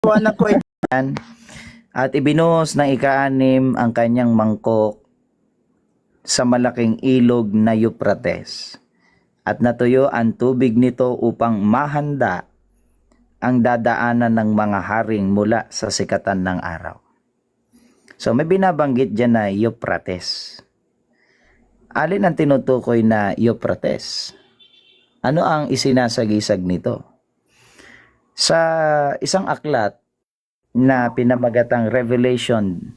Anak ko yan. At ibinuhos ng ika-6 ang kanyang mangkok sa malaking ilog na Euphrates. At natuyo ang tubig nito upang mahanda ang dadaanan ng mga haring mula sa sikatan ng araw. So may binabanggit dyan na Euphrates. Alin ang tinutukoy na Euphrates? Ano ang isinasagisag nito? Sa isang aklat na pinamagatang Revelation,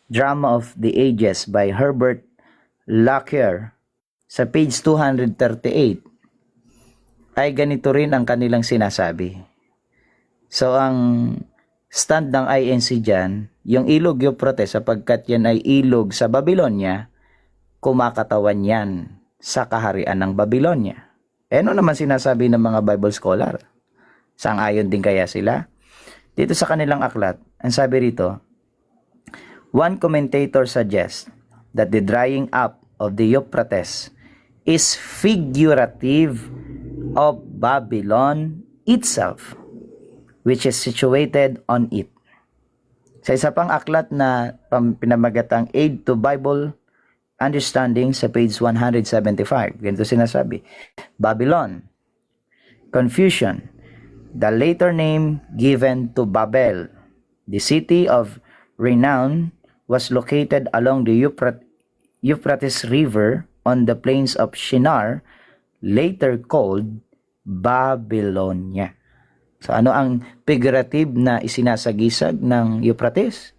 Drama of the Ages by Herbert Lockyer, sa page 238, ay ganito rin ang kanilang sinasabi. So ang stand ng INC dyan, yung ilog Euphrates, sapagkat yan ay ilog sa Babylonia, kumakatawan yan sa kaharian ng Babylonia. Ano naman sinasabi ng mga Bible scholar? Sang-ayon din kaya sila? Dito sa kanilang aklat, ang sabi rito, one commentator suggests that the drying up of the Euphrates is figurative of Babylon itself, which is situated on it. Sa isa pang aklat na pinamagatang Aid to Bible Understanding sa page 175, ganito sinasabi, Babylon, confusion, the later name given to Babel, the city of renown, was located along the Euphrates River on the plains of Shinar, later called Babylonia. So ano ang figurative na isinasagisag ng Euphrates?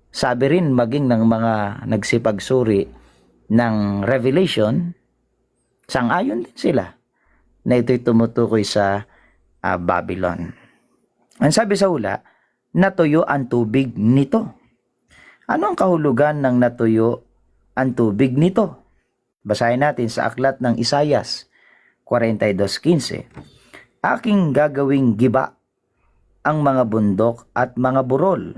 Sabi rin maging ng mga nagsipagsuri ng Revelation, sang-ayon din sila na ito'y tumutukoy sa Babylon. Ang sabi sa hula, natuyo ang tubig nito. Ano ang kahulugan ng natuyo ang tubig nito? Basahin natin sa aklat ng Isayas 42:15. Aking gagawing giba ang mga bundok at mga burol,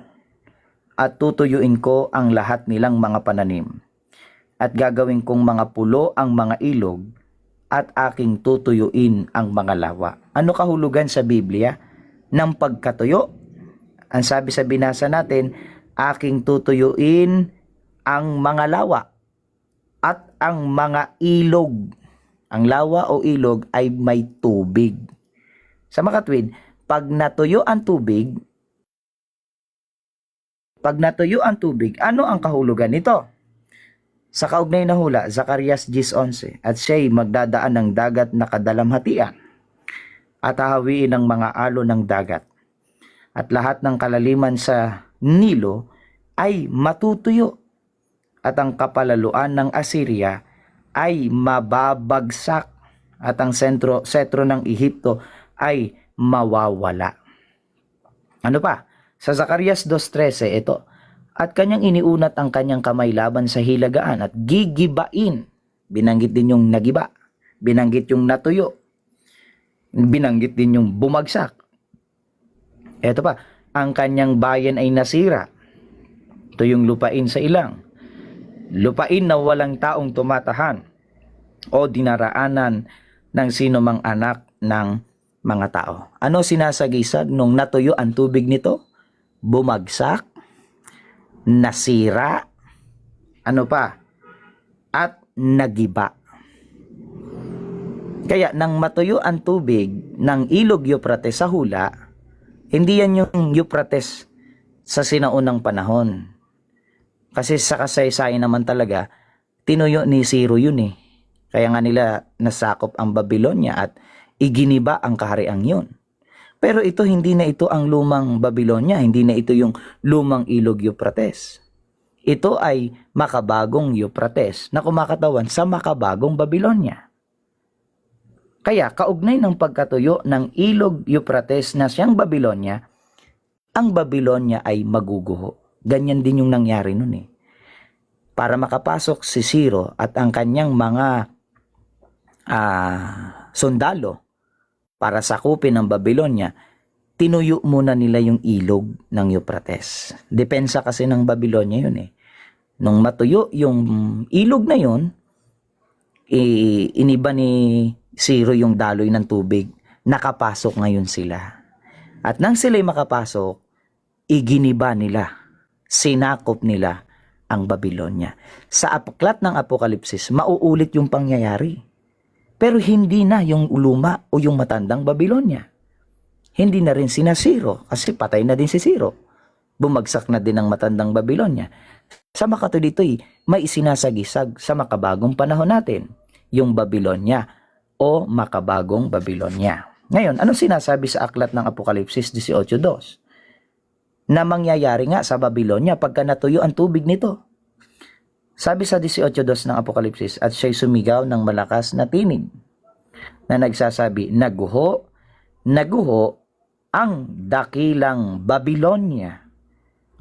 at tutuyuin ko ang lahat nilang mga pananim, at gagawin kong mga pulo ang mga ilog, at aking tutuyuin ang mga lawa. Ano kahulugan sa Biblia ng pagkatuyo? Ang sabi sa binasa natin, aking tutuyuin ang mga lawa at ang mga ilog. Ang lawa o ilog ay may tubig. Sa makatwid, pag natuyo ang tubig, ano ang kahulugan nito? Sa kaugnay na hula, Zacarias 10:11, at siya'y magdadaan ng dagat na kadalamhatian, at hahawiin ng mga alon ng dagat, at lahat ng kalaliman sa Nilo ay matutuyo, at ang kapalaluan ng Assyria ay mababagsak, at ang setro ng Ehipto ay mawawala. Ano pa? Sa Zacarias 2:13, ito, at kanyang iniunat ang kanyang kamay laban sa hilagaan at gigibain. Binanggit din yung nagiba, binanggit yung natuyo, binanggit din yung bumagsak. Ito pa, ang kanyang bayan ay nasira. Ito yung lupain sa ilang. Lupain na walang taong tumatahan o dinaraanan ng sino mang anak ng mga tao. Ano sinasagisag nung natuyo ang tubig nito? Bumagsak, nasira, ano pa, at nagiba. Kaya nang matuyo ang tubig ng ilog Euphrates sa hula, hindi yan yung Euphrates sa sinaunang panahon. Kasi sa kasaysayan naman talaga, tinuyo ni Ciro yun eh. Kaya nga nila nasakop ang Babylonia at iginiba ang kahariang yun. Pero ito, hindi na ito ang lumang Babylonia, hindi na ito yung lumang ilog Euphrates. Ito ay makabagong Euphrates na kumakatawan sa makabagong Babylonia. Kaya kaugnay ng pagkatuyo ng ilog Euphrates na siyang Babylonia, ang Babylonia ay maguguho. Ganyan din yung nangyari nun eh. Para makapasok si Ciro at ang kanyang mga sundalo para sakupin ang Babylonia, tinuyo muna nila yung ilog ng Euphrates. Depensa kasi ng Babylonia yun eh. Nung matuyo yung ilog na yun, iniba ni Ciro yung daloy ng tubig, nakapasok ngayon sila. At nang sila'y makapasok, iginiba nila, sinakop nila ang Babylonia. Sa aklat ng Apokalipsis, mauulit yung pangyayari. Pero hindi na yung luma o yung matandang Babylonia. Hindi na rin sina Ciro, kasi patay na din si Ciro. Bumagsak na din ang matandang Babylonia. Sa makatulitoy, may isinasagisag sa makabagong panahon natin, yung Babylonia o makabagong Babylonia. Ngayon, anong sinasabi sa aklat ng Apokalipsis 18:2? Na mangyayari nga sa Babylonia pagka natuyo ang tubig nito. Sabi sa 18:2 ng Apokalipsis, at siya'y sumigaw ng malakas na tinig na nagsasabi, naguho, naguho ang dakilang Babylonia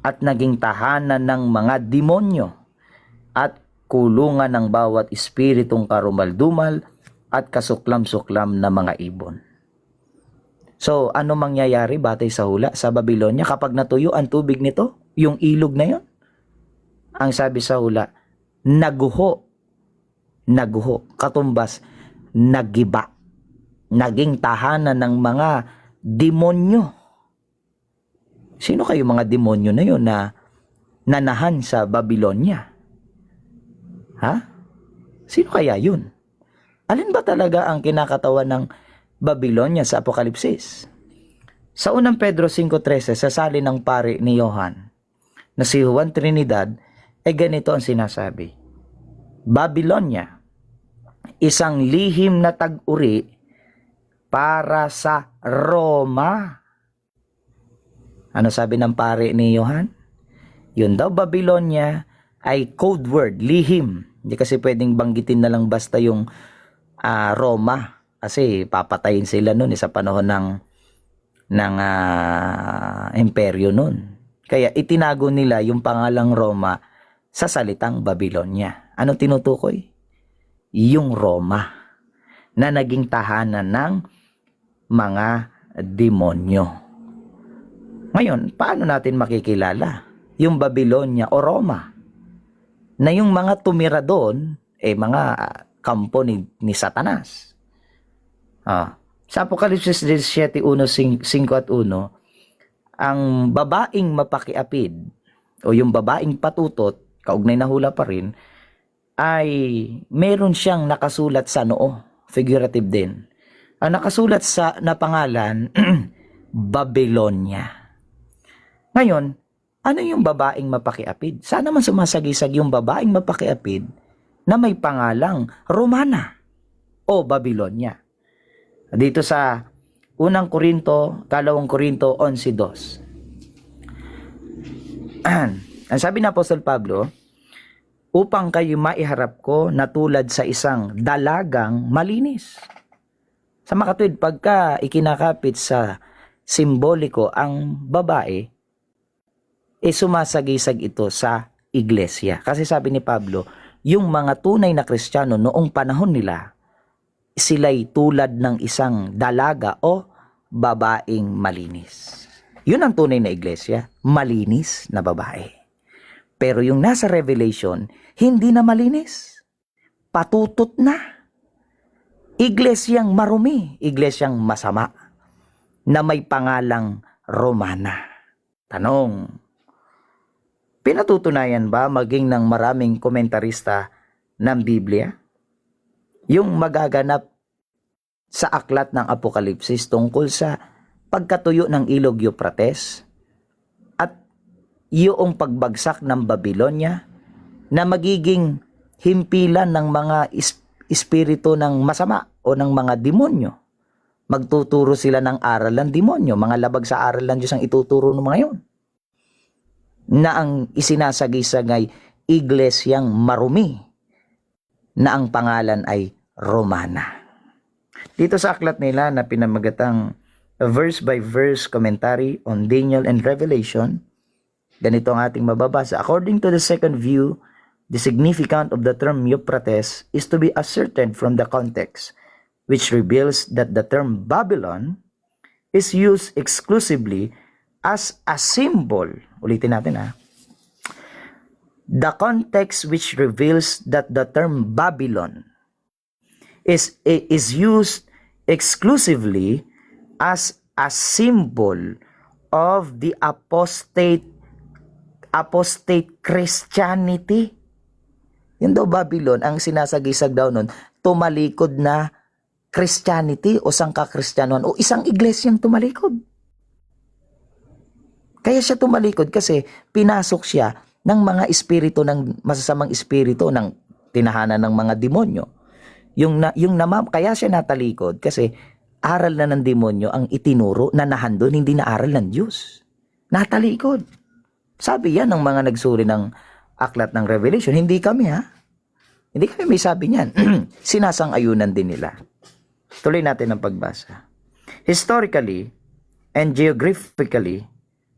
at naging tahanan ng mga demonyo at kulungan ng bawat espiritong karumaldumal at kasuklam-suklam na mga ibon. So, ano mangyayari batay sa hula sa Babylonia kapag natuyo ang tubig nito? Yung ilog na yon? Ang sabi sa hula, naguho, katumbas, nagiba, naging tahanan ng mga demonyo. Sino kayo mga demonyo na yon na nanahan sa Babylonia? Ha? Sino kaya yun? Alin ba talaga ang kinakatawan ng Babylonia sa Apokalipsis? Sa unang Pedro 5:13, sa salin ng pari ni Johan na si Juan Trinidad, ganito ang sinasabi. Babylonia, isang lihim na tag-uri para sa Roma. Ano sabi ng pari ni Johan? Yun daw, Babylonia ay code word, lihim. Hindi kasi pwedeng banggitin na lang basta yung Roma. Kasi papatayin sila noon sa panahon ng imperyo noon. Kaya itinago nila yung pangalang Roma sa salitang Babylonia. Ano tinutukoy? Yung Roma na naging tahanan ng mga demonyo. Ngayon, paano natin makikilala yung Babylonia o Roma? Na yung mga tumira doon, mga kampo ni Satanas. Sa Apokalipsis 17:1, 5 at 1, ang babaeng mapakiapid o yung babaeng patutot, kaugnay na hula pa rin, ay meron siyang nakasulat sa noo, figurative din. Ang nakasulat na pangalan, Babylonia. Ngayon, ano yung babaeng mapakiapid? Sana man sumasagisag yung babaeng mapakiapid na may pangalang Romana o Babylonia. Dito sa 1 Korinto, 2 Korinto 11:2. Ang sabi ng Apostol Pablo, upang kayo maiharap ko na tulad sa isang dalagang malinis. Sa makatwid, pagka ikinakapit sa simboliko ang babae, sumasagisag ito sa iglesia. Kasi sabi ni Pablo, yung mga tunay na Kristiyano noong panahon nila, sila'y tulad ng isang dalaga o babaeng malinis. Yun ang tunay na iglesia, malinis na babae. Pero yung nasa Revelation, hindi na malinis. Patutot na. Iglesyang marumi, iglesyang masama, na may pangalang Romana. Tanong, pinatutunayan ba maging ng maraming komentarista ng Biblia yung magaganap sa aklat ng Apokalipsis tungkol sa pagkatuyo ng ilog Euphrates at yung pagbagsak ng Babylonia na magiging himpilan ng mga espiritu ng masama o ng mga demonyo? Magtuturo sila ng aral ng demonyo, mga labag sa aral ng Diyos ang ituturo ng mga yon, na ang isinasagisag ay iglesyang marumi na ang pangalan ay Romana. Dito sa aklat nila na pinamagatang verse by verse commentary on Daniel and Revelation, ganito ang ating mababasa. According to the second view, the significance of the term Euphrates is to be ascertained from the context, which reveals that the term Babylon is used exclusively as a symbol. Ulitin natin The context which reveals that the term Babylon is used exclusively as a symbol of the apostate Christianity. Yun daw Babylon, ang sinasagisag daw nun, tumalikod na Christianity o sangka-Kristyanuhan o isang iglesyang tumalikod. Kaya siya tumalikod kasi pinasok siya ng mga espiritu, ng masasamang espiritu, ng tinahanan ng mga demonyo. Kaya siya natalikod kasi aral na ng demonyo ang itinuro na nahandon, hindi na aral ng Diyos. Natalikod. Sabi yan ng mga nagsuri ng aklat ng Revelation. Hindi kami Hindi kami may sabi niyan. Sinasang-ayunan din nila. Tuloy natin ang pagbasa. Historically and geographically,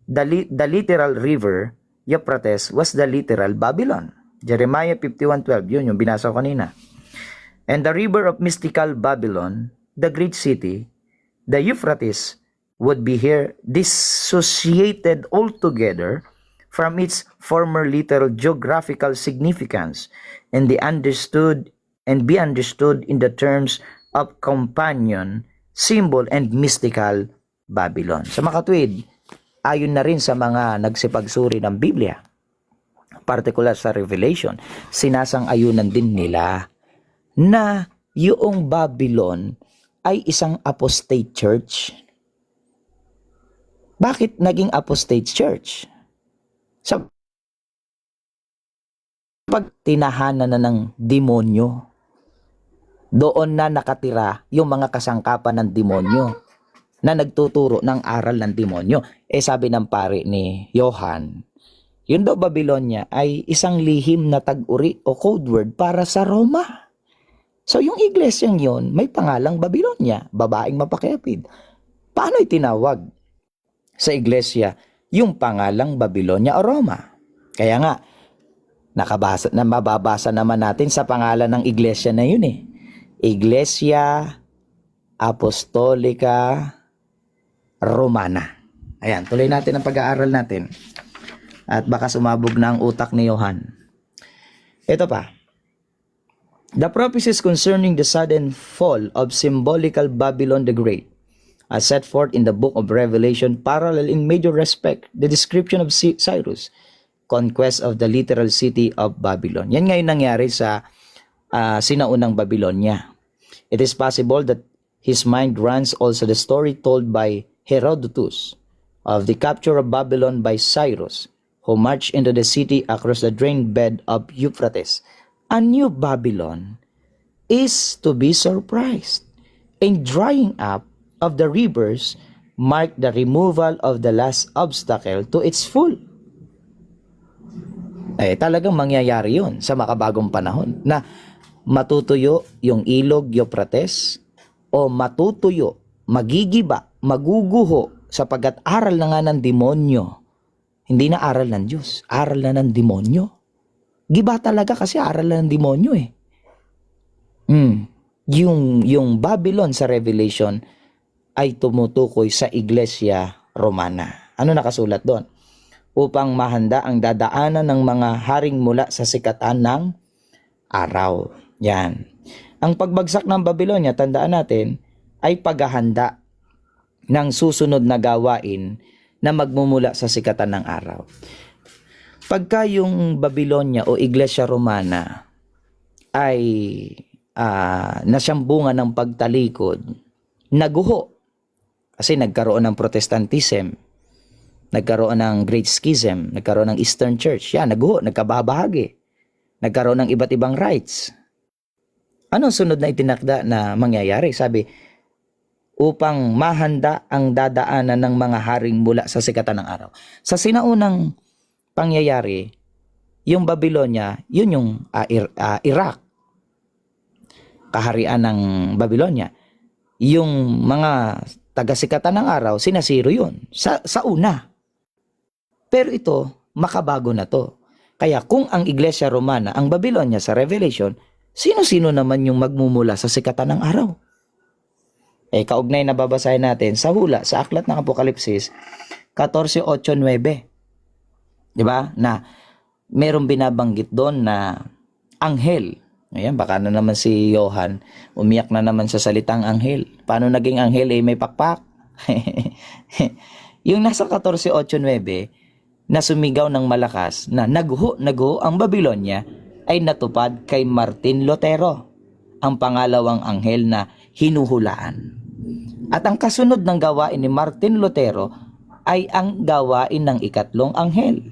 the literal river Euphrates was the literal Babylon. Jeremiah 51:12, yun yung binasa ko kanina. And the river of mystical Babylon, the great city, the Euphrates, would be here dissociated altogether from its former literal geographical significance and be understood in the terms of companion, symbol, and mystical Babylon. Sa makatwid, ayon na rin sa mga nagsipagsuri ng Biblia, particular sa Revelation, sinasang-ayunan din nila na yung Babylon ay isang apostate church. Bakit naging apostate church? Sa pagtinahanan na ng demonyo, doon na nakatira yung mga kasangkapan ng demonyo na nagtuturo ng aral ng demonyo. Sabi ng pare ni Johan, yun daw Babylonia ay isang lihim na tag-uri o code word para sa Roma. So yung iglesyang yon may pangalang Babylonia, babaeng mapakayapid. Paano itinawag sa iglesia yung pangalang Babylonia o Roma? Kaya nga, mababasa naman natin sa pangalan ng iglesia na yun Iglesia Apostolica Romana. Ayan, tuloy natin ang pag-aaral natin. At baka sumabog na ang utak ni Johan. Ito pa. The prophecies concerning the sudden fall of symbolical Babylon the Great, as set forth in the book of Revelation, parallel in major respect the description of Cyrus, conquest of the literal city of Babylon. Yan ngayon nangyari sa sinaunang Babylonia. It is possible that his mind runs also the story told by Herodotus of the capture of Babylon by Cyrus, who marched into the city across the drained bed of Euphrates. A new Babylon is to be surprised, and drying up of the rivers marked the removal of the last obstacle to its fall. Talagang mangyayari yun sa makabagong panahon na matutuyo yung ilog Euphrates o matutuyo, magigiba, maguguho sapagkat aral na nga ng demonyo. Hindi na aral ng Diyos, aral na ng demonyo. Giba talaga kasi aral na ng demonyo Yung Babylon sa Revelation ay tumutukoy sa Iglesia Romana. Ano nakasulat doon? Upang mahanda ang dadaanan ng mga haring mula sa sikatan ng araw. Yan. Ang pagbagsak ng Babylonia, tandaan natin, ay paghahanda ng susunod na gawain na magmumula sa sikatan ng araw. Pagka yung Babylonia o Iglesia Romana ay nasyambungan ng pagtalikod, naguho. Kasi nagkaroon ng Protestantism, nagkaroon ng Great Schism, nagkaroon ng Eastern Church. Yan, naguho, nagkabahagi. Nagkaroon ng iba't ibang rights. Ano sunod na itinakda na mangyayari? Sabi, upang mahanda ang dadaanan ng mga haring mula sa sikatan ng araw. Sa sinaunang pangyayari, yung Babylonia, yun yung Iraq. Kaharian ng Babylonia. Yung mga taga-sikatan ng araw, sinasiro yun. Sa una. Pero ito, makabago na to. Kaya kung ang Iglesia Romana, ang Babylonia sa Revelation, sino-sino naman yung magmumula sa sikatan ng araw? Kaugnay na babasahin natin sa hula, sa aklat ng Apokalipsis, 14:8-9. Diba? Na merong binabanggit doon na anghel. Ayan, baka na naman si Johan, umiyak na naman sa salitang anghel. Paano naging anghel? May pakpak. Yung nasa 14:8-9 na sumigaw ng malakas na nagho ang Babylonia ay natupad kay Martin Lutero, ang pangalawang anghel na hinuhulaan. At ang kasunod ng gawain ni Martin Lutero ay ang gawain ng ikatlong anghel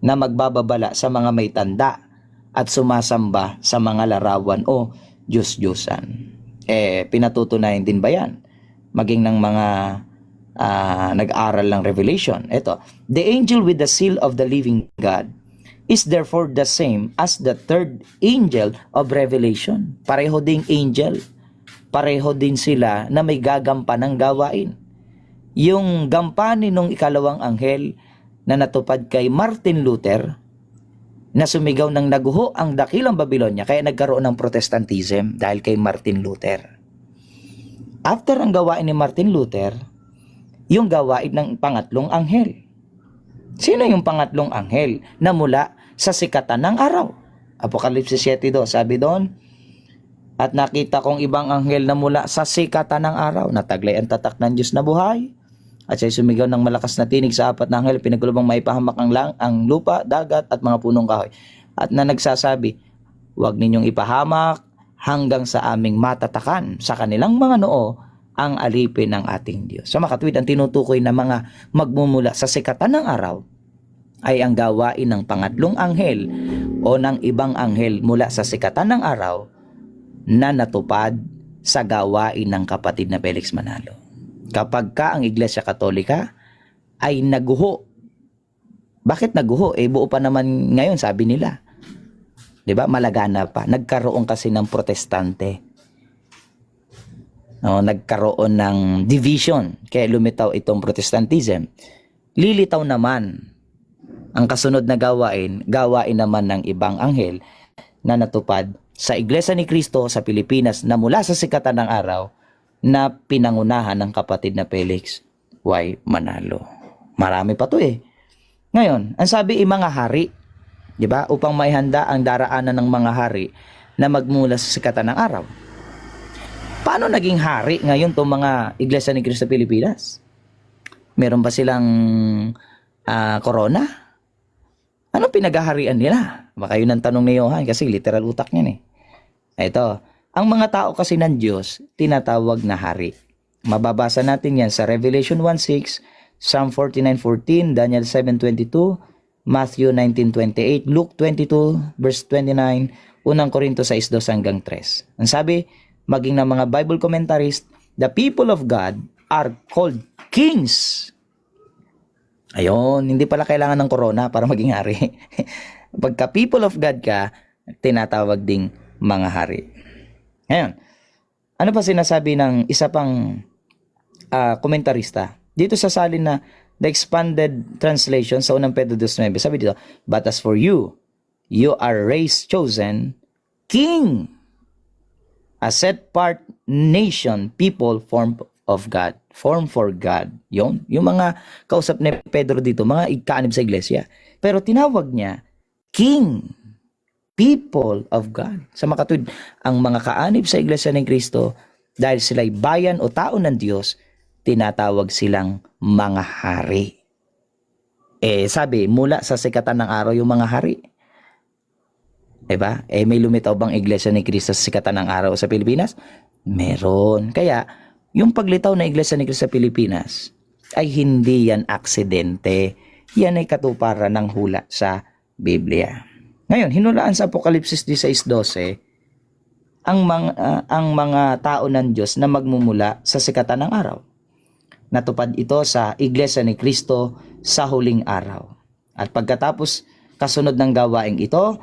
na magbababala sa mga may tanda at sumasamba sa mga larawan o Diyos-Diyosan. Pinatutunayan din ba yan? Maging ng mga nag-aral ng Revelation. Ito, the angel with the seal of the living God is therefore the same as the third angel of Revelation. Pareho ding angel. Pareho din sila na may gagampan ng gawain. Yung gampanin ng ikalawang anghel na natupad kay Martin Luther, na sumigaw ng naguho ang dakilang Babylonia, kaya nagkaroon ng Protestantism dahil kay Martin Luther. After ang gawain ni Martin Luther, yung gawain ng pangatlong anghel. Sino yung pangatlong anghel na mula sa sikatan ng araw? Apokalipsis 7:2, sabi doon, at nakita kong ibang anghel na mula sa sikatan ng araw, nataglay ang tatak ng Diyos na buhay, at siya'y sumigaw ng malakas na tinig sa apat na anghel, pinagulubang maipahamak ang lupa, dagat, at mga punong kahoy. At na nagsasabi, huwag ninyong ipahamak hanggang sa aming matatakan sa kanilang mga noo ang alipin ng ating Diyos. Sa makatwid, ang tinutukoy na mga magmumula sa sikatan ng araw ay ang gawain ng pangatlong anghel o ng ibang anghel mula sa sikatan ng araw na natupad sa gawain ng kapatid na Felix Manalo. Kapag ka ang Iglesia Katolika ay naguho. Bakit naguho? Buo pa naman ngayon, sabi nila. 'Di ba? Malagana pa. Nagkaroon kasi ng protestante. Nagkaroon ng division, kaya lumitaw itong Protestantism. Lilitaw naman ang kasunod na gawain naman ng ibang anghel na natupad sa Iglesia ni Cristo sa Pilipinas na mula sa sikatan ng araw na pinangunahan ng kapatid na Felix Y. Manalo. Marami pa to Ngayon, ang sabi mga hari, di ba? Upang maihanda ang daraanan ng mga hari na magmula sa sikatan ng araw. Paano naging hari ngayon itong mga Iglesia ni Cristo sa Pilipinas? Meron ba silang corona? Ano pinagaharian nila? Baka yun ang tanong ni Johan kasi literal utak niyan Ito, ang mga tao kasi ng Diyos, tinatawag na hari. Mababasa natin yan sa Revelation 1:6, Psalm 49:14, Daniel 7:22, Matthew 19:28, Luke 22, verse 29, 1 Corinto 6:2 hanggang 3. Ang sabi, maging ng mga Bible commentarist, the people of God are called kings. Ayun, hindi pala kailangan ng corona para maging hari. Pagka people of God ka, tinatawag ding mga hari. Ngayon, ano pa sinasabi ng isa pang komentarista? Dito sa salin na the expanded translation sa unang Pedro 2:9, sabi dito, but as for you, you are race chosen, king, a set-part nation, people formed of God, formed for God. Yung mga kausap ni Pedro dito, mga ikaanib sa iglesia. Pero tinawag niya, king, people of God. Sa makatwid, ang mga kaanib sa Iglesia ng Cristo, dahil sila'y bayan o tao ng Diyos, tinatawag silang mga hari. Sabi, mula sa sikatan ng araw yung mga hari. Diba? May lumitaw bang Iglesia ni Cristo sa sikatan ng araw sa Pilipinas? Meron. Kaya, yung paglitaw ng Iglesia ni Cristo sa Pilipinas, ay hindi yan aksidente. Yan ay katuparan ng hula sa Biblia. Ngayon, hinulaan sa Apokalipsis 16:12 ang mga tao ng Diyos na magmumula sa sikatan ng araw. Natupad ito sa Iglesia ni Cristo sa huling araw. At pagkatapos kasunod ng gawaing ito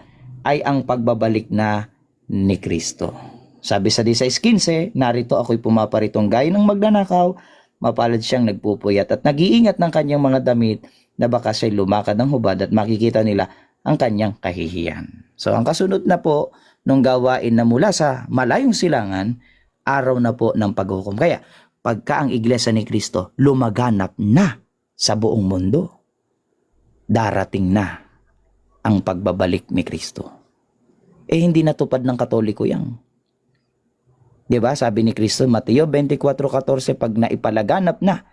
ay ang pagbabalik na ni Cristo. Sabi sa 16:15, narito ako'y pumaparitong gaya ng magnanakaw, mapalad siyang nagpupuyat at nag-iingat ng kanyang mga damit na baka siya'y lumakad ng hubad at makikita nila ang kanyang kahihiyan. So ang kasunod na po nung gawain na mula sa malayong silangan, araw na po ng paghukom. Kaya pagka ang Iglesia ni Cristo lumaganap na sa buong mundo, darating na ang pagbabalik ni Cristo. Hindi natupad ng Katoliko yan. 'Di ba? Sabi ni Kristo, Mateo 24:14, pag naipalaganap na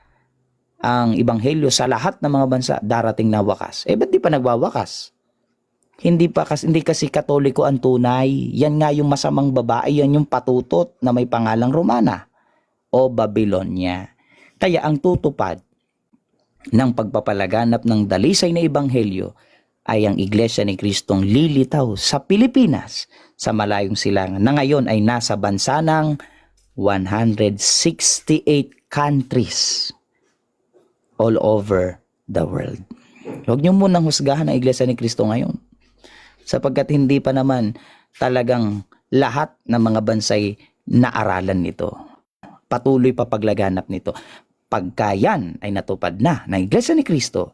ang ebanghelyo sa lahat ng mga bansa, darating na wakas. Ba't di pa nagwawakas? Hindi kasi Katoliko ang tunay. Yan nga yung masamang babae, yan yung patutot na may pangalang Romana o Babylonia. Kaya ang tutupad ng pagpapalaganap ng dalisay na ebanghelyo ay ang Iglesia ni Kristong lilitaw sa Pilipinas, sa malayong silangan, na ngayon ay nasa bansa ng 168 countries all over the world. Huwag niyo munang husgahan ang Iglesia ni Kristo ngayon, sapagkat hindi pa naman talagang lahat ng mga bansay naaralan nito. Patuloy pa paglaganap nito. Pagka yan ay natupad na ng Iglesia ni Kristo,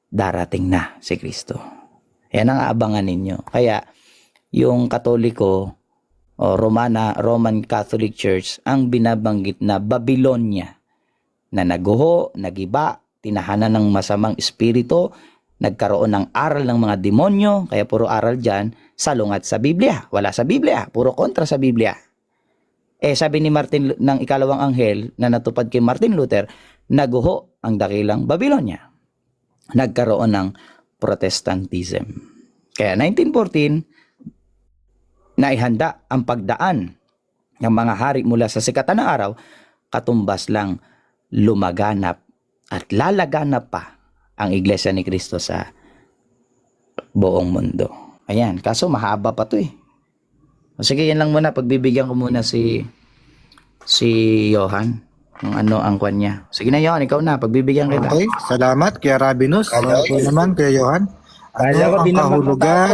darating na si Kristo. Yan ang aabangan ninyo. Kaya yung Katoliko o Roman Catholic Church ang binabanggit na Babylonia, na naguho, nagiba, tinahanan ng masamang espiritu, nagkaroon ng aral ng mga demonyo, kaya puro aral dyan, salungat sa Biblia. Wala sa Biblia, puro kontra sa Biblia. Sabi ni Martin ng ikalawang anghel na natupad kay Martin Luther, naguho ang dakilang Babylonia. Nagkaroon ng Protestantism. Kaya 1914, naihanda ang pagdaan ng mga hari mula sa sikatan ng araw, katumbas lang lumaganap at lalaganap pa ang Iglesia ni Kristo sa buong mundo. Ayan, kaso mahaba pa to . Sige, yan lang muna. Pagbibigyan ko muna si Johan kung ano ang kwan niya. Sige na, Johan, ikaw na. Pagbibigyan kita. Okay, salamat Kuya Rabinus. Okay naman Kuya Johan. Ano ang kahulugan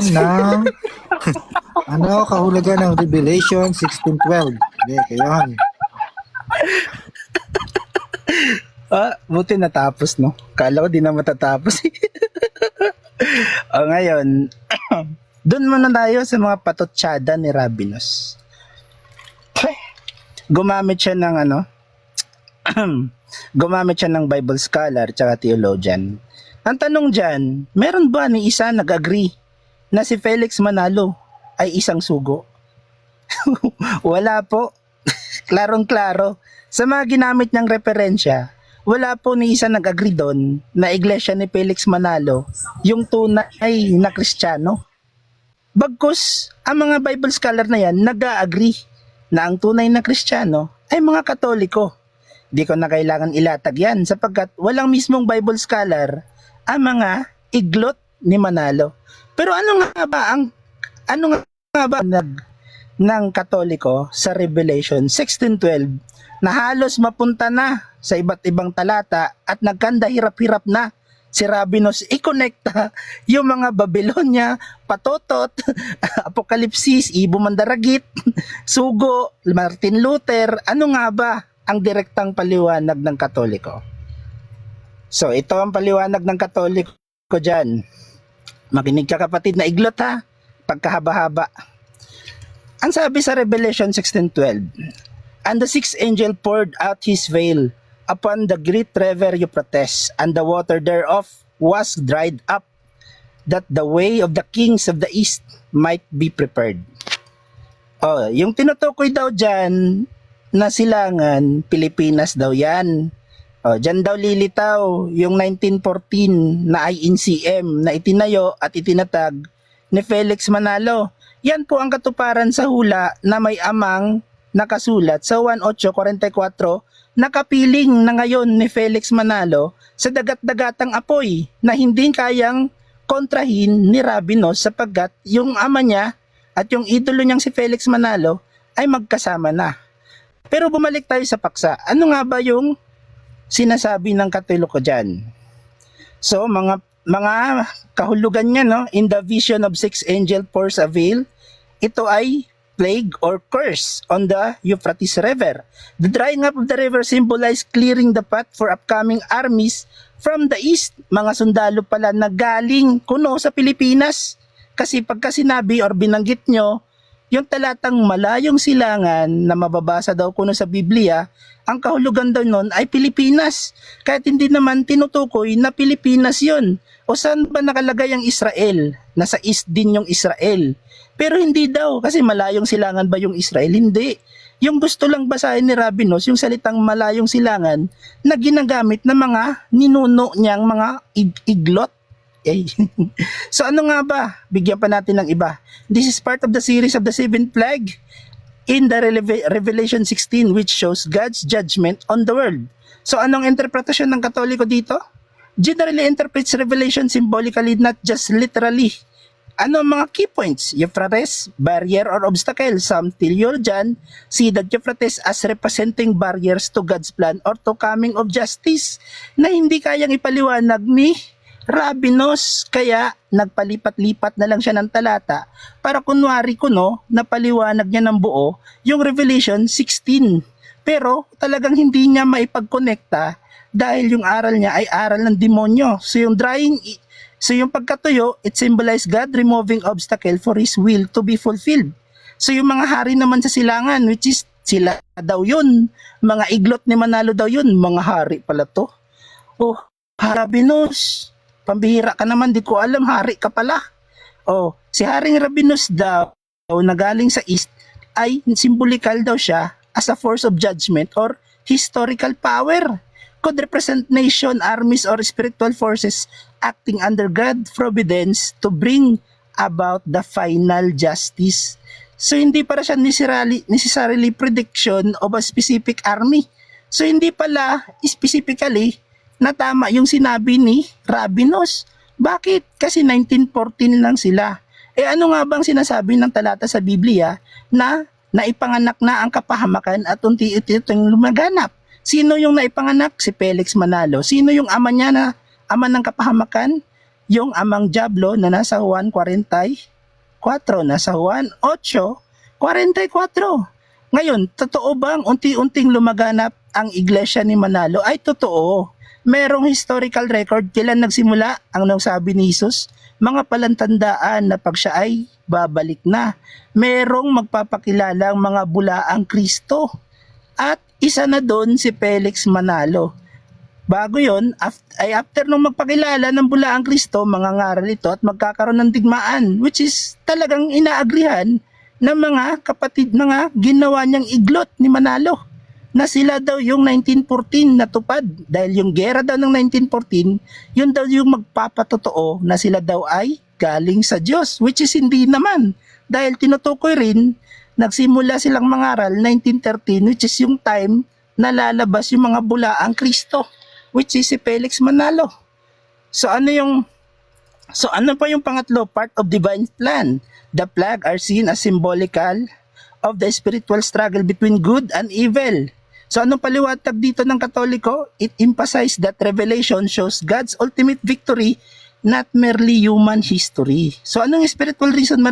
ng kahulugan ng Revelation 16:12? Okay, Kuya Johan. Buti natapos, no? Kala ko di na matatapos. Ngayon, doon muna tayo sa mga patotsyada ni Rabinus. Gumamit siya ng gumamit siya ng Bible scholar tsaka theologian. Ang tanong dyan, meron ba ni isa nag-agree na si Felix Manalo ay isang sugo? Wala po. Klarong-klaro. Sa mga ginamit niyang referensya, wala po ni isa nag-agree doon na iglesia ni Felix Manalo yung tunay na Kristiyano. Bagkus, ang mga Bible scholar na yan nag-agree na ang tunay na Kristiyano ay mga Katoliko. Di ko na kailangan ilatag yan sapagkat walang mismong Bible scholar ang mga iglot ni Manalo. Pero ano nga ba ng Katoliko sa Revelation 16:12 na halos mapunta na sa iba't ibang talata at nagkanda hirap-hirap na si Rabinus i-connecta yung mga Babylonia, Patotot, Apokalipsis, Ibo Mandaragit, Sugo, Martin Luther. Ano nga ba ang direktang paliwanag ng Katoliko? So ito ang paliwanag ng Katoliko dyan. Makinig ka kapatid na iglot ha, pagkahaba-haba. Ang sabi sa Revelation 16:12, and the sixth angel poured out his veil upon the great river Euphrates, and the water thereof was dried up, that the way of the kings of the east might be prepared. Yung tinutukoy daw dyan na silangan, Pilipinas daw yan. Dyan daw lilitaw yung 1914 na INCM na itinayo at itinatag ni Felix Manalo. Yan po ang katuparan sa hula na may amang nakasulat sa 1844 na kapiling na ngayon ni Felix Manalo sa dagat-dagatang apoy na hindi kayang kontrahin ni Rabinus sapagkat yung ama niya at yung idolo niyang si Felix Manalo ay magkasama na. Pero bumalik tayo sa paksa. Ano nga ba yung sinasabi ng Katoliko dyan? So mga kahulugan niya, no, in the vision of six angel pours a veil, ito ay plague or curse on the Euphrates River. The drying up of the river symbolized clearing the path for upcoming armies from the east. Mga sundalo pala na galing kuno sa Pilipinas. Kasi pagka sinabi or binanggit nyo yung talatang malayong silangan na mababasa daw kuno sa Biblia, ang kahulugan daw nun ay Pilipinas. Kahit hindi naman tinutukoy na Pilipinas yun. O saan ba nakalagay ang Israel? Nasa east din yung Israel. Pero hindi daw, kasi malayong silangan ba yung Israel? Hindi. yung gusto lang basahin ni Rabinos, yung salitang malayong silangan na ginagamit ng mga ninuno niyang mga iglot. Eh. So ano nga ba? Bigyan pa natin ng iba. This is part of the series of the seventh plague in the Revelation 16, which shows God's judgment on the world. So anong interpretasyon ng Katoliko dito? Generally interprets Revelation symbolically, not just literally. Ano ang mga key points? Euphrates, barrier or obstacle. Some theologians see the Euphrates as representing barriers to God's plan or to coming of justice na hindi kayang ipaliwanag ni Rabinos. Kaya nagpalipat-lipat na lang siya ng talata para kunwari napaliwanag niya ng buo yung Revelation 16. Pero talagang hindi niya maipagkonekta dahil yung aral niya ay aral ng demonyo. So yung pagkatuyo, it symbolizes God removing obstacle for His will to be fulfilled. So yung mga hari naman sa silangan, which is sila daw yun, mga iglot ni Manalo daw yun, mga hari pala to. Oh, Rabinos, pambihira ka naman, di ko alam, hari ka pala. Oh, si Haring Rabinos daw, na galing sa East, ay symbolikal daw siya as a force of judgment or historical power. Could represent nation, armies, or spiritual forces acting under God's providence to bring about the final justice. So hindi para siya necessarily prediction of a specific army. So hindi pala specifically na tama yung sinabi ni Rabinos. Bakit? Kasi 1914 lang sila. Eh ano nga bang sinasabi ng talata sa Biblia na naipanganak na ang kapahamakan at unti-unti itong lumaganap? Sino yung naipanganak? Si Felix Manalo. Sino yung ama niya na ama ng kapahamakan? Yung amang Diablo na nasa Juan 44, nasa Juan 8:44. Ngayon, totoo bang unti-unting lumaganap ang iglesia ni Manalo? Ay totoo. Merong historical record kailan nagsimula ang sabi ni Jesus, mga palantandaan na pag siya ay babalik na. Merong magpapakilalang mga bulaang Kristo. At isa na doon si Felix Manalo. Bago yon, after nung magpakilala ng bulaang Kristo, mangangaral ito at magkakaroon ng digmaan, which is talagang inaagrihan ng mga kapatid, mga ginawa niyang iglot ni Manalo, na sila daw yung 1914 natupad. Dahil yung gera daw ng 1914, yun daw yung magpapatotoo na sila daw ay galing sa Diyos, which is hindi naman. Dahil tinutukoy rin, nagsimula silang mangaral 1913, which is yung time na lalabas yung mga bulaang Kristo, which is si Felix Manalo. So ano pa yung pangatlo? Part of divine plan. The plague are seen as symbolical of the spiritual struggle between good and evil. So anong paliwanag dito ng Katoliko? It emphasizes that revelation shows God's ultimate victory, not merely human history. So anong spiritual reason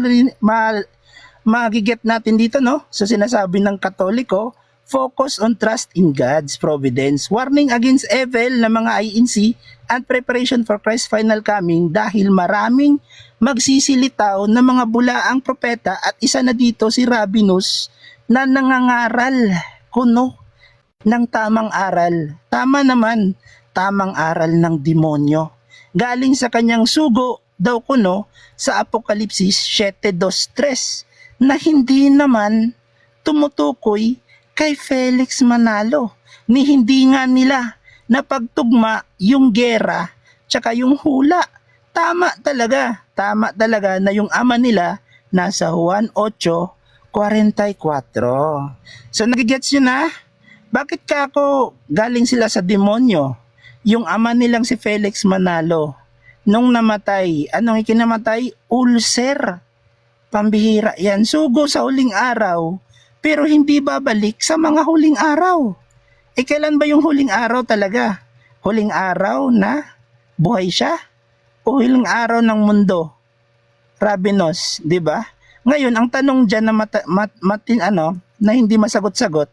magiget natin dito, no? So sinasabi ng Katoliko, focus on trust in God's providence, warning against evil na mga INC and preparation for Christ's final coming dahil maraming magsisilitaw na mga bulaang propeta at isa na dito si Rabinos na nangangaral ng tamang aral. Tama naman, tamang aral ng demonyo. Galing sa kanyang sugo daw sa Apokalipsis 7:2-3 na hindi naman tumutukoy kay Felix Manalo, ni hindi nga nila napagtugma yung gera tsaka yung hula. Tama talaga na yung ama nila nasa Juan 8:44. So nagigets yun na? Bakit kako galing sila sa demonyo? Yung ama nilang si Felix Manalo, nung namatay, anong ikinamatay? Ulcer. Pambihira yan. Sugo sa huling araw, pero hindi babalik sa mga huling araw. E kailan ba yung huling araw talaga? Huling araw na buhay siya? O huling araw ng mundo? Rabinos, di ba? Ngayon, ang tanong dyan na hindi masagot-sagot,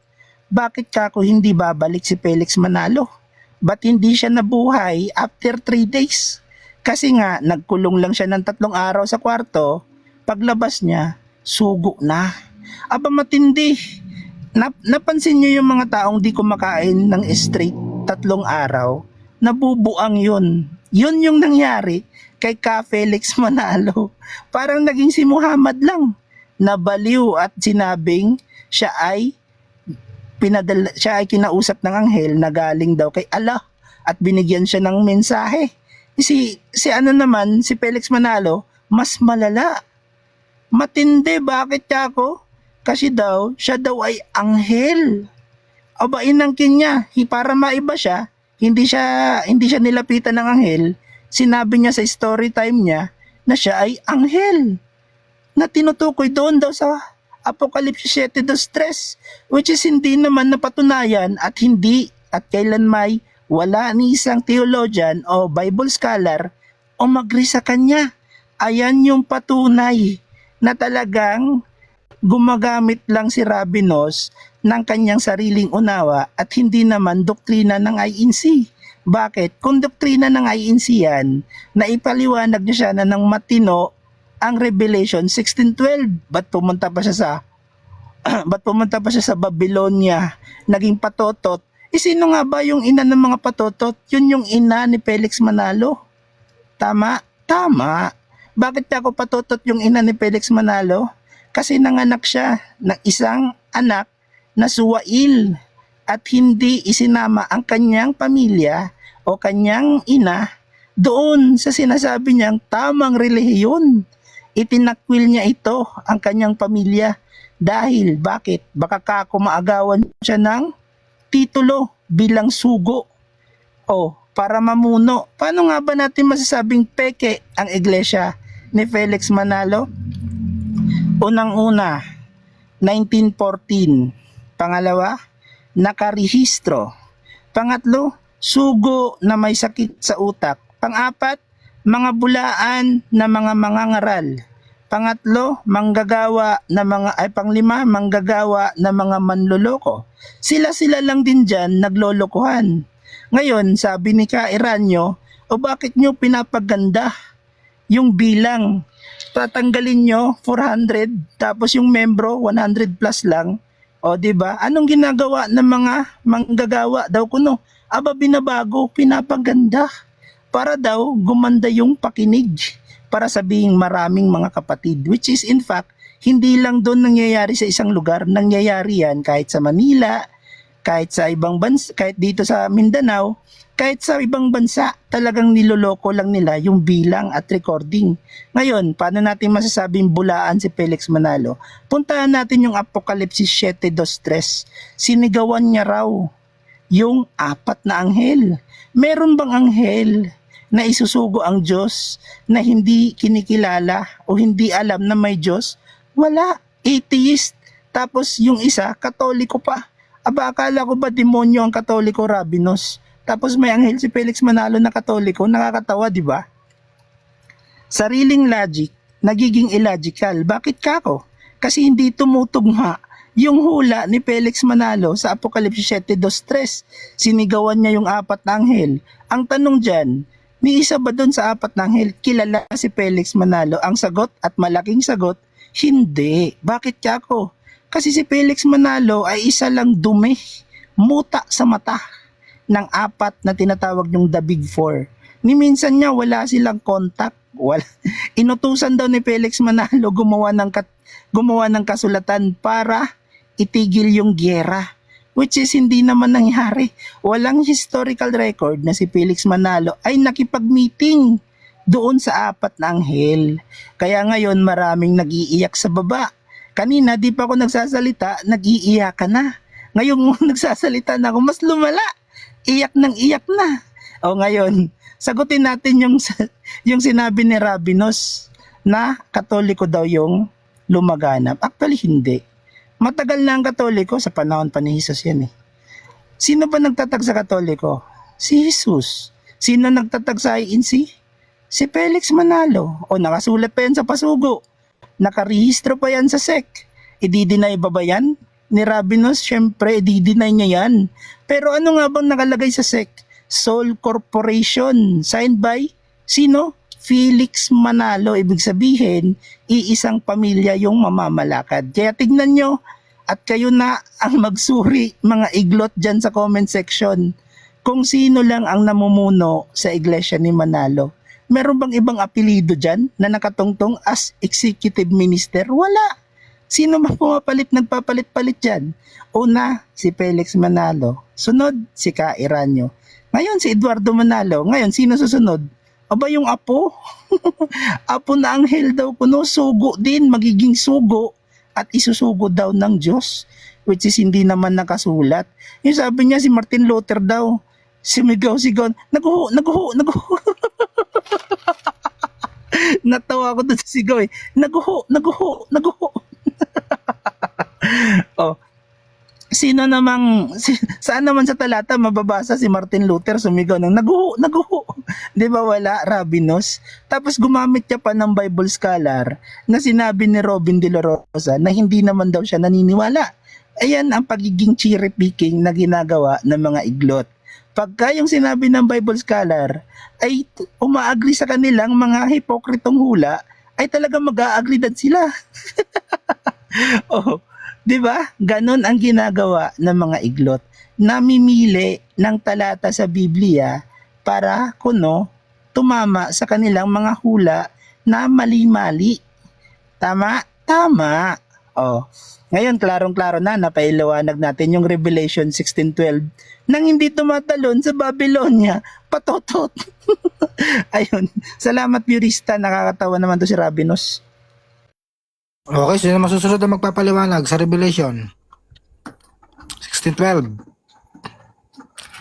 bakit kako hindi babalik si Felix Manalo? Ba't hindi siya nabuhay after 3 days? Kasi nga, nagkulong lang siya ng 3 araw sa kwarto, paglabas niya, sugo na. Aba matindi. Napansin niyo yung mga taong di kumakain ng straight 3 araw, nabubuang yun. Yun yung nangyari kay Ka Felix Manalo. Parang naging si Muhammad lang. Nabaliw at sinabing siya ay siya ay kinausap ng anghel na galing daw kay Allah at binigyan siya ng mensahe. Si ano naman, si Felix Manalo, mas malala. Matindi, bakit ako? Kasi daw, siya daw ay anghel. Aba, inangkin niya, para maiba siya, hindi siya nilapitan ng anghel, sinabi niya sa story time niya na siya ay anghel. Na tinutukoy doon daw sa Apocalypse 7:3, which is hindi naman napatunayan at kailan may wala ni isang theologian o Bible scholar o mag-agree sa kanya. Ayan yung patunay na talagang gumagamit lang si Rabinos ng kanyang sariling unawa at hindi naman doktrina ng INC. Bakit? Kung doktrina ng INC yan, naipaliwanag niya siya na ng matino ang Revelation 16:12. Ba't pumunta pa siya sa Babylonia, naging patotot? Sino nga ba yung ina ng mga patotot? Yun yung ina ni Felix Manalo. Tama? Tama. Bakit ako patotot yung ina ni Felix Manalo? Kasi nanganak siya ng isang anak na suwail at hindi isinama ang kanyang pamilya o kanyang ina doon sa sinasabi niyang tamang relihiyon. Itinakwil niya ito, ang kanyang pamilya. Dahil, bakit? Baka maagawan siya ng titulo bilang sugo o para mamuno. Paano nga ba natin masasabing peke ang iglesia ni Felix Manalo? Unang-una, 1914. Pangalawa, nakarehistro. Pangatlo, sugo na may sakit sa utak. Pang-apat, mga bulaan na mga mangangaral. Pangatlo, panglima, manggagawa na mga manloloko. Sila lang din dyan naglolokohan. Ngayon, sabi ni Kairanyo, o bakit nyo pinapaganda yung bilang? Tatanggalin nyo 400, tapos yung membro 100 plus lang. O di ba? Anong ginagawa ng mga manggagawa daw kuno? Aba, binabago, pinapaganda. Para daw gumanda yung pakinig. Para sabihing maraming mga kapatid, which is in fact, hindi lang doon nangyayari sa isang lugar, nangyayari yan kahit sa Manila, kahit sa ibang bansa, kahit dito sa Mindanao, kahit sa ibang bansa, talagang niloloko lang nila yung bilang at recording. Ngayon, paano natin masasabing bulaan si Felix Manalo? Puntahan natin yung Apocalypse 7:3. Sinigawan niya raw yung 4 na anghel. Meron bang anghel na isusugo ang Diyos na hindi kinikilala o hindi alam na may Diyos? Wala. Atheist. Tapos yung isa, Katoliko pa. Aba, akala ko ba demonyo ang Katoliko, Rabinos? Tapos may anghel si Felix Manalo na Katoliko. Nakakatawa, di ba? Sariling logic, nagiging illogical. Bakit kako? Kasi hindi tumutugma yung hula ni Felix Manalo sa Apocalypse 7:3. Sinigawan niya yung 4 na anghel. Ang tanong dyan, may isa ba doon sa 4 na anghel kilala si Felix Manalo? Ang sagot at malaking sagot, hindi. Bakit kako? Kasi si Felix Manalo ay isa lang dumi, muta sa mata ng 4 na tinatawag yung The Big Four. Ni minsan niya wala silang contact. Inutusan daw ni Felix Manalo gumawa ng kasulatan para itigil yung gyera, which is hindi naman nangyari. Walang historical record na si Felix Manalo ay nakipag-meeting doon sa 4 na anghel. Kaya ngayon maraming nag-iiyak sa baba. Kanina di pa ako nagsasalita, nag-iiyak ka na. Ngayon nagsasalita na ako, mas lumala. Iyak na. O ngayon, sagutin natin yung sinabi ni Rabinos na Katoliko daw yung lumaganap. Actually hindi. Matagal na ang Katoliko, sa panahon pa ni Jesus yan eh. Sino ba nagtatag sa Katoliko? Si Jesus. Sino nagtatag sa INC? Si Felix Manalo. O nakasulat pa yan sa pasugo. Nakarehistro pa yan sa SEC. I-deny ba yan? Ni Rabinos, syempre, i-deny niya yan. Pero ano nga bang nakalagay sa SEC? Soul Corporation. Signed by sino? Felix Manalo. Ibig sabihin, iisang pamilya yung mamamalakad. Kaya tignan nyo, at kayo na ang magsuri, mga iglot dyan sa comment section, kung sino lang ang namumuno sa iglesia ni Manalo. Meron bang ibang apelido dyan na nakatungtong as executive minister? Wala. Sino ba nagpapalit-palit dyan? Una, si Felix Manalo. Sunod, si Ka Iranyo. Ngayon, si Eduardo Manalo. Ngayon, sino susunod? Aba, yung apo. Apo na anghel daw kuno, sugo din, magiging sugo at isusugo daw ng Diyos, which is hindi naman nakasulat. Yung sabi niya si Martin Luther daw, sumigaw-sigaw, naguho. Natawa ako doon sa sigaw eh. Naguho. Oh, saan naman sa talata mababasa si Martin Luther sumigaw ng naguho. 'Di ba wala, Rabinos? Tapos gumamit siya pa ng Bible scholar na sinabi ni Robin De La Rosa na hindi naman daw siya naniniwala. Ayan ang pagiging cherry picking na ginagawa ng mga iglot. Pagka yung sinabi ng Bible scholar ay umaagri sa kanilang mga hipokritong hula, ay talaga mag-a-agree din sila. Oh, 'di ba? Ganon ang ginagawa ng mga iglot. Namimili ng talata sa Biblia para kuno tumama sa kanilang mga hula na mali-mali. Tama? Tama. Oh. Ngayon, klarong-klaro na, napailiwanag natin yung Revelation 16:12 nang hindi tumatalon sa Babylonia, patotot. Ayun. Salamat, Purista. Nakakatawa naman to si Rabinos. Okay, sino masusunod na magpapaliwanag sa Revelation 16:12?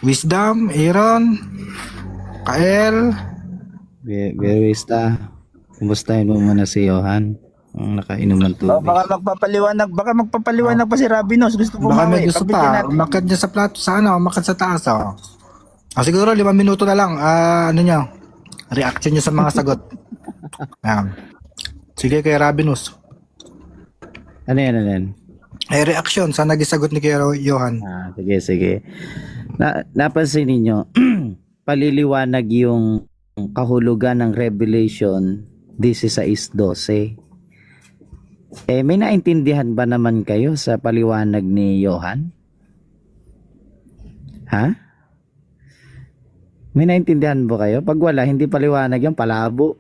Wisdom, Aaron, Kael. Verista, kumustahin mo muna si Johan? Ang nakainom ng tubig. Baka magpapaliwanag pa si Rabinos. Gusto ko Baka may mawi. gusto pa. Umakyat niya sa plato sa ano, umakyat sa taas. Oh. Siguro 5 minuto na lang. Ano niya? Reaction niya sa mga sagot. Ayan. Sige kay Rabinos. Ano yan? Reaction sa nagisagot ni Kuya Johan. Sige. Napansin ninyo, paliliwanag yung kahulugan ng Revelation 16:12. May naintindihan ba naman kayo sa paliwanag ni Johan? Ha? May naintindihan ba kayo? Pag wala, hindi paliwanag yung palabo.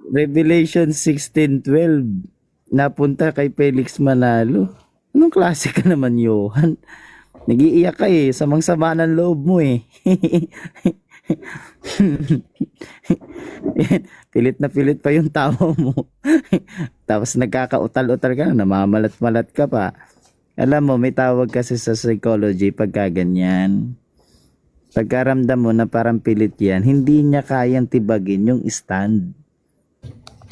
Revelation 16:12 napunta kay Felix Manalo. Anong klase ka naman, Johan? Nag-iiyak ka eh. Samang-sama ng loob mo eh. Pilit na pilit pa yung tawa mo. Tapos nagkakautal-utal ka na, namamalat-malat ka pa. Alam mo, may tawag kasi sa psychology pagka ganyan. Pagkaramdam mo na parang pilit yan, hindi niya kayang tibagin yung stand.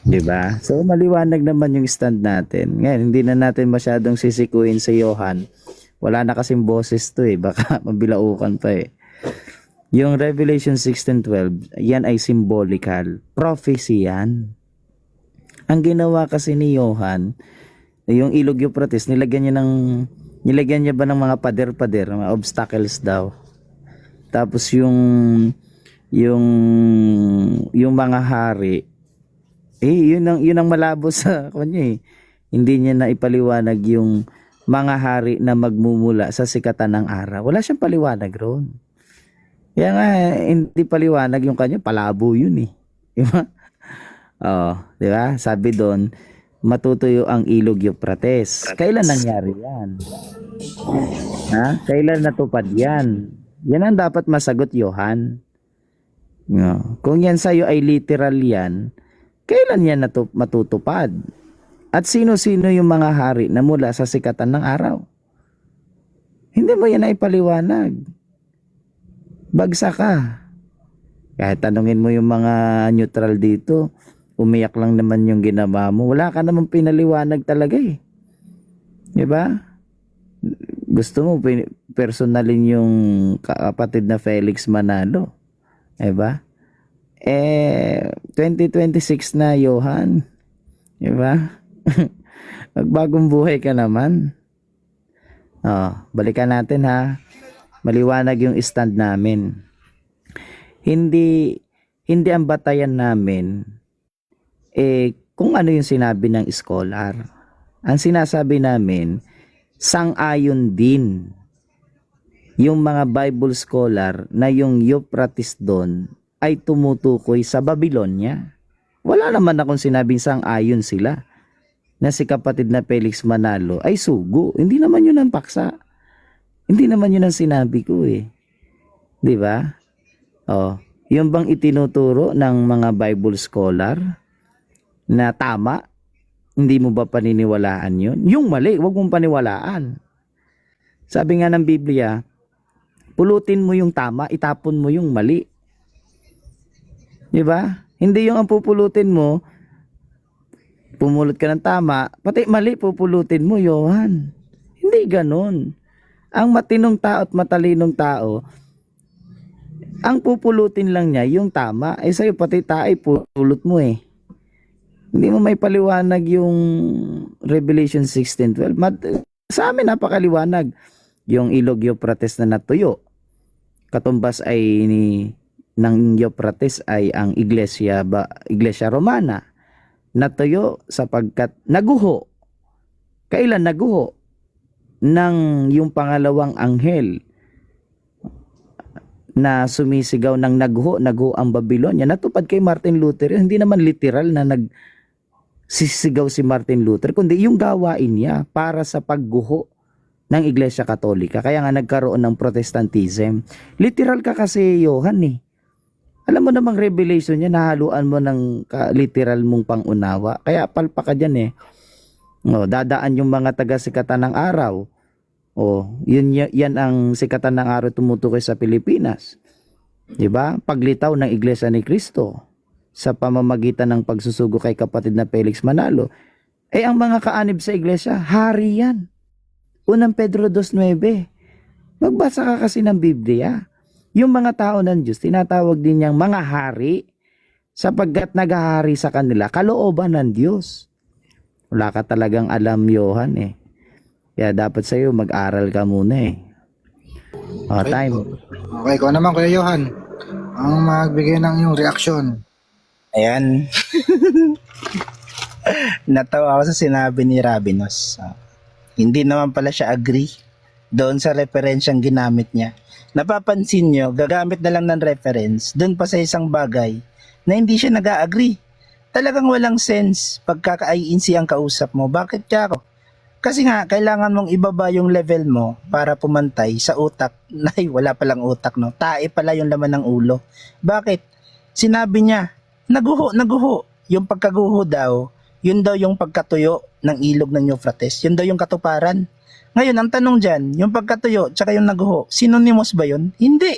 'Di ba? So maliwanag naman yung stand natin. Ngayon, hindi na natin masyadong sisikuin si Johan. Wala na kasing boses to eh. Baka mabilaukan pa eh. Yung Revelation 16:12, yan ay symbolical. Prophecy yan. Ang ginawa kasi ni Johan, yung Ilog Euphrates, nilagyan niya ba ng mga pader-pader, mga obstacles daw. Tapos yung mga hari, yun ang malabo sa kanya eh. Hindi niya na ipaliwanag yung mga hari na magmumula sa sikatan ng araw. Wala siyang paliwanag roon. Kaya nga, hindi paliwanag yung kanya, palabo yun eh. Diba? Di ba? Sabi doon, matutuyo ang Ilog Euphrates. Kailan nangyari yan? Ha? Kailan natupad yan? Yan ang dapat masagot, Johan. No. Kung yan sa'yo ay literal yan, kailan yan matutupad? At sino-sino yung mga hari na mula sa sikatan ng araw? Hindi mo yan ay paliwanag. Bagsak ka. Kahit tanungin mo yung mga neutral dito, umiyak lang naman yung ginawa mo. Wala ka namang pinaliwanag talaga eh. Diba? Gusto mo personalin yung kapatid na Felix Manalo. Diba? 2026 na, Johan. Diba? Magbagong buhay ka naman. Balikan natin ha. Maliwanag yung stand namin. Hindi ang batayan namin kung ano yung sinabi ng scholar. Ang sinasabi namin, sang-ayon din yung mga Bible scholar na yung Euphrates doon ay tumutukoy sa Babylonia. Wala naman akong sinabing sang-ayon sila na si kapatid na Felix Manalo ay sugo. Hindi naman yun ang paksa. Hindi naman yun ang sinabi ko eh. Di ba? Oh, yung bang itinuturo ng mga Bible scholar na tama, hindi mo ba paniniwalaan yun? Yung mali, wag mong paniwalaan. Sabi nga ng Biblia, pulutin mo yung tama, itapon mo yung mali. Di ba? Hindi yung ang pupulutin mo, pumulot ka ng tama, pati mali pupulutin mo, Johan. Hindi ganun. Ang matinong tao at matalinong tao, ang pupulutin lang niya yung tama. Eh sa'yo pati tayo pulot mo eh. Hindi mo may paliwanag yung Revelation 16:12. Sa amin napakaliwanag. Yung ilog Euphrates na natuyo. Katumbas ay ng Euphrates ay ang Iglesia Romana. Natuyo sapagkat naguho. Kailan naguho? Nang yung pangalawang anghel na sumisigaw ng naguho ang Babylonia. Natupad kay Martin Luther. Hindi naman literal na nagsisigaw si Martin Luther, kundi yung gawain niya para sa pagguho ng Iglesia Katolika. Kaya nga nagkaroon ng Protestantism. Literal ka kasi, Johan eh. Alam mo namang revelation niya, nahaluan mo ng literal mong pangunawa. Kaya palpa ka dyan eh. O, dadaan yung mga taga-sikatan ng araw. O, yan ang sikatan ng araw tumutukoy sa Pilipinas. Diba? Paglitaw ng Iglesia ni Cristo sa pamamagitan ng pagsusugo kay kapatid na Felix Manalo. Eh, ang mga kaanib sa Iglesia, hari yan. Unang Pedro 2:9. Magbasa ka kasi ng Biblia. Yung mga tao ng Diyos, tinatawag din niyang mga hari sapagkat naghahari sa kanila, kalooban ng Diyos. Wala ka talagang alam, Johan eh. Kaya dapat sa'yo mag-aral ka muna eh. O, time. Okay, ikaw naman, Kuya Johan. Ang magbigay ng iyong reaksyon. Ayan. Natawa ako sa sinabi ni Rabinos. Hindi naman pala siya agree doon sa referensyang ginamit niya. Napapansin nyo, gagamit na lang ng reference doon pa sa isang bagay na hindi siya nag-agree. Talagang walang sense pagkaka-INC ang kausap mo. Bakit kaya ako? Kasi nga, kailangan mong ibaba yung level mo para pumantay sa utak. Nay, wala palang utak, no? Tae pala yung laman ng ulo. Bakit? Sinabi niya, naguho. Yung pagkaguho daw, yun daw yung pagkatuyo ng ilog ng Euphrates. Yun daw yung katuparan. Ngayon, ang tanong dyan, yung pagkatuyo tsaka yung naguho, synonymous ba yun? Hindi.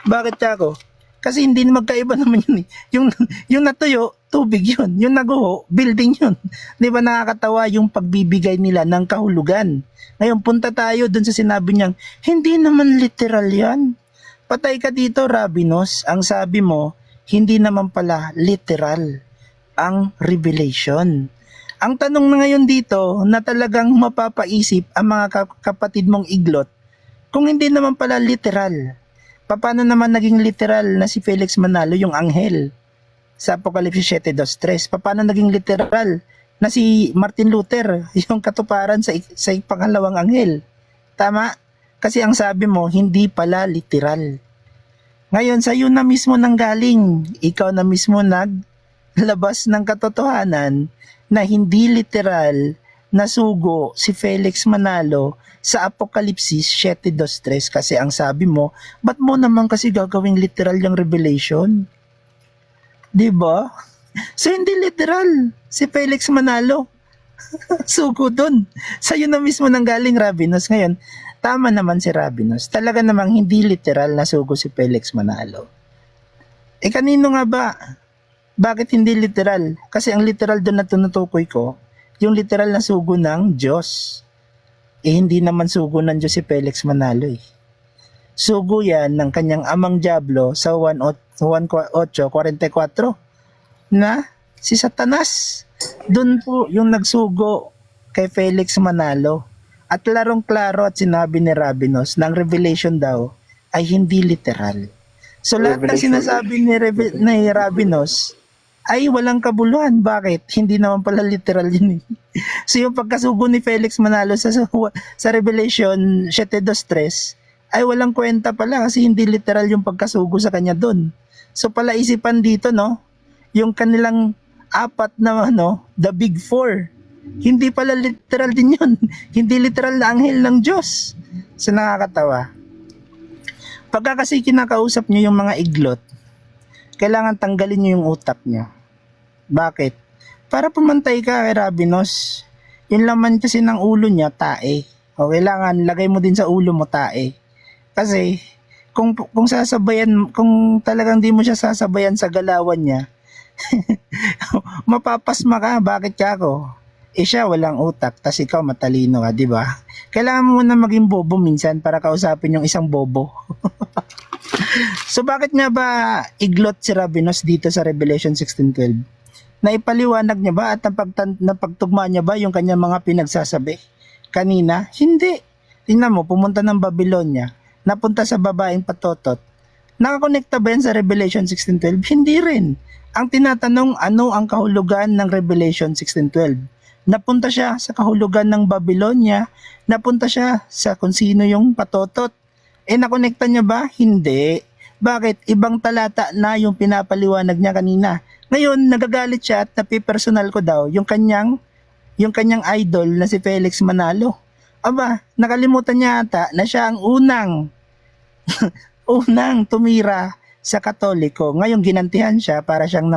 Bakit ako? Kasi hindi magkaiba naman yun eh. Yung natuyo, tubig yun. Yung naguho, building yun. Di ba nakakatawa yung pagbibigay nila ng kahulugan? Ngayon, punta tayo dun sa sinabi niyang, hindi naman literal yan. Patay ka dito, Rabinos. Ang sabi mo, hindi naman pala literal ang revelation. Ang tanong na ngayon dito na talagang mapapaisip ang mga kapatid mong iglot, kung hindi naman pala literal, paano naman naging literal na si Felix Manalo yung anghel sa Apokalipsis 7:2-3? Paano naging literal na si Martin Luther yung katuparan sa pangalawang anghel? Tama? Kasi ang sabi mo, hindi pala literal. Ngayon, sa'yo na mismo nanggaling. Ikaw na mismo naglabas ng katotohanan na hindi literal na sugo si Felix Manalo sa Apokalipsis 7:2-3 kasi ang sabi mo, ba't mo naman kasi gagawing literal yung revelation? Diba? So hindi literal si Felix Manalo. Sugo dun. Sa'yo na mismo nanggaling, Rabinos. Ngayon, tama naman si Rabinos. Talaga namang hindi literal na sugo si Felix Manalo. Eh kanino nga ba? Bakit hindi literal? Kasi ang literal doon na tinutukoy ko, yung literal na sugo ng Diyos. Eh hindi naman sugo ng Diyos si Felix Manalo eh. Sugo yan ng kanyang amang Diablo sa 1:8:44 na si Satanas. Doon po yung nagsugo kay Felix Manalo. At larong-klaro at sinabi ni Rabinos ng revelation daw ay hindi literal. So lahat ng sinasabi ni Rabinos ay walang kabuluhan. Bakit? Hindi naman pala literal yun eh. So yung pagkasugo ni Felix Manalo sa Revelation 7:2-3 ay walang kwenta pala kasi hindi literal yung pagkasugo sa kanya doon. So pala isipan dito, no? Yung kanilang apat na the big four. Hindi pala literal din yun. Hindi literal na anghel ng Diyos. So nakakatawa. Pagka kasi kinakausap nyo yung mga iglot, kailangan tanggalin nyo yung utak nyo. Bakit? Para pumantay ka kay Rabinos. Yung laman kasi ng ulo niya, tae. O kailangan lagay mo din sa ulo mo, tae. Kasi kung sasabayan, kung talagang di mo siya sasabayan sa galawan niya, mapapasma ka. Bakit ka ako? Siya walang utak, tas ikaw matalino ka, di ba? Kailangan mo na maging bobo minsan para kausapin yung isang bobo. So bakit nga ba iglot si Rabinos dito sa Revelation 16:12? Naipaliwanag niya ba at napagtugma niya ba yung kanyang mga pinagsasabi kanina? Hindi. Tingnan mo, pumunta ng Babylonia, napunta sa babaeng patotot. Nakakonekta ba yan sa Revelation 16:12? Hindi rin. Ang tinatanong, ano ang kahulugan ng Revelation 16:12? Napunta siya sa kahulugan ng Babylonia, napunta siya sa kung sino yung patotot. Nakonekta niya ba? Hindi. Bakit? Ibang talata na yung pinapaliwanag niya kanina. Ngayon, nagagalit siya at napipersonal ko daw yung kanyang idol na si Felix Manalo. Aba, nakalimutan niya ata na siya ang unang tumira sa Katoliko. Ngayon ginantihan siya para siyang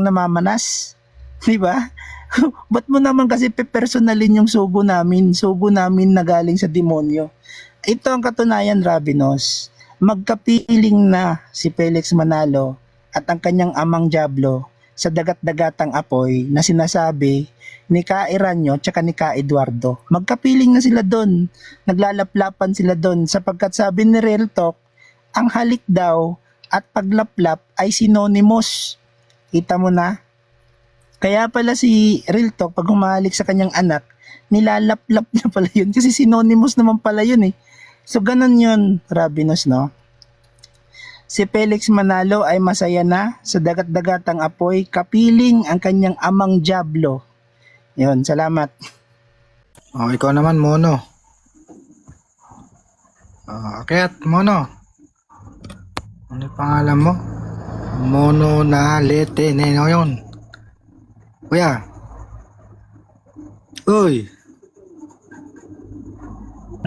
namamanas. 'Di ba? Ba't mo naman kasi pepersonalin yung sugo namin na galing sa demonyo? Ito ang katunayan, Rabinos. Magkapiling na si Felix Manalo at ang kanyang amang Diablo sa dagat-dagatang apoy na sinasabi ni Ka Eranio at ni Ka Eduardo. Magkapiling na sila doon. Naglalaplapan sila doon sapagkat sabi ni Real Talk, ang halik daw at paglaplap ay synonymous. Kita mo na? Kaya pala si Real Talk pag humalik sa kanyang anak, nilalaplap niya pala yun kasi synonymous naman pala yun eh. So ganun yun, Rabinos, no? Si Felix Manalo ay masaya na sa dagat-dagatang apoy, kapiling ang kanyang amang Diablo. Yun, salamat. Ikaw naman, Mono. Akyat, Mono. Ano yung pangalan mo? Mono na lete. Neno yun. Kuya. Uy.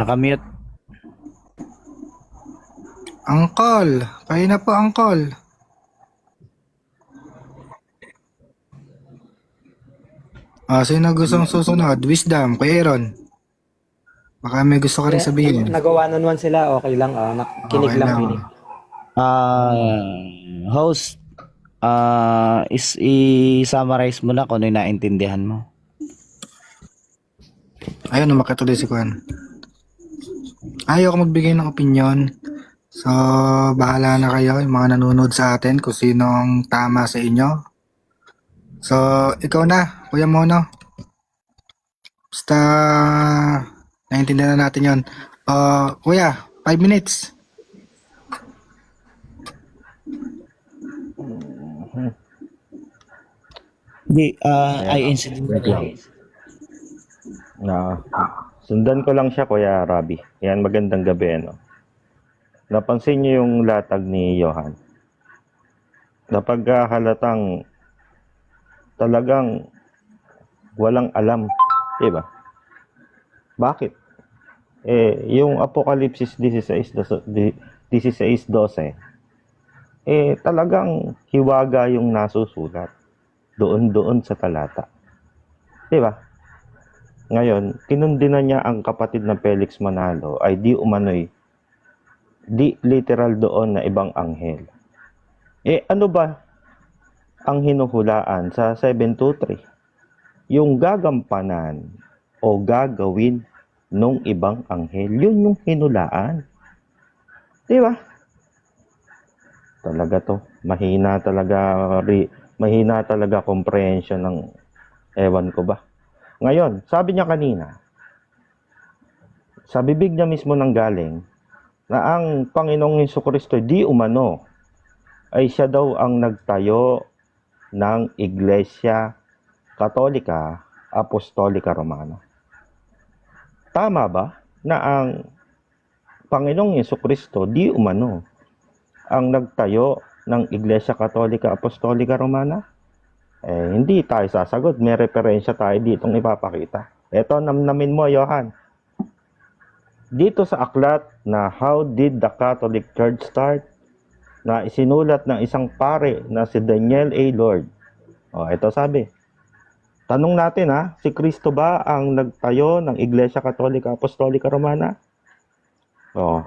Nakamute. Uncle. Kayo na po, Uncle. Sino gustong susunod? Wisdom, Kuya Aaron. Baka may gusto ka rin sabihin. Nagawa nun one sila, okay lang. Nakikinig Okay lang. lang. Pinig. Host, i-summarize mo na kung ano yung naintindihan mo. Ayun, umakit ulit si Kwan. Ayaw ko magbigay ng opinion. So, bahala na kayo, yung mga nanonood sa atin, kung sinong tama sa inyo. So, ikaw na, Kuya Mono. Basta, naintindihan na natin yun. Kuya, 5 minutes. Hindi, I incident lang. Sundan ko lang siya, Kuya Rabi. Yan, magandang gabi, ano. Napansin niyo yung latag ni Johan. Napaghahalatang talagang walang alam, diba? Bakit? Yung Apokalipsis 16:12, talagang hiwaga yung nasusulat doon sa talata. Diba? Ngayon, kinundina niya ang kapatid na Felix Manalo ay di literal doon na ibang anghel. Ano ba ang hinuhulaan sa 7:23? Yung gagampanan o gagawin nung ibang anghel, yun yung hinulaan. Di ba? Talaga to. Mahina talaga comprehension ng ewan ko ba. Ngayon, sabi niya kanina, sa bibig niya mismo nang galing, na ang Panginoong Hesukristo di umano ay siya daw ang nagtayo ng Iglesia Katolika Apostolika Romana. Tama ba na ang Panginoong Hesukristo di umano ang nagtayo ng Iglesia Katolika Apostolika Romana? Hindi tayo sasagot. May referensya tayo ditong ipapakita. Ito, namnamin mo, Johan. Dito sa aklat na How Did the Catholic Church Start? Na isinulat ng isang pare na si Daniel A. Lord. Ito sabi. Tanong natin si Kristo ba ang nagtayo ng Iglesia Katolika Apostolika Romana?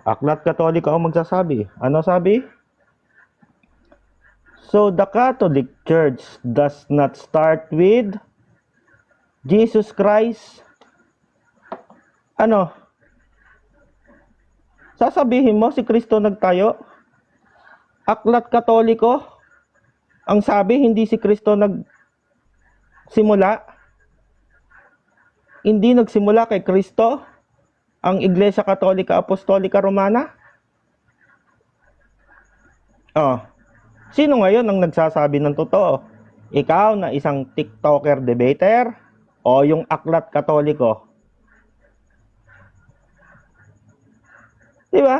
Aklat Katolika ang magsasabi. Ano sabi? So the Catholic Church does not start with Jesus Christ. Ano? Sasabihin mo si Kristo nagtayo? Aklat Katoliko ang sabi, hindi si Kristo nagsimula? Hindi nagsimula kay Kristo ang Iglesia Katolika Apostolika Romana? Sino ngayon ang nagsasabi ng totoo? Ikaw na isang TikToker debater o yung Aklat Katoliko? Di ba?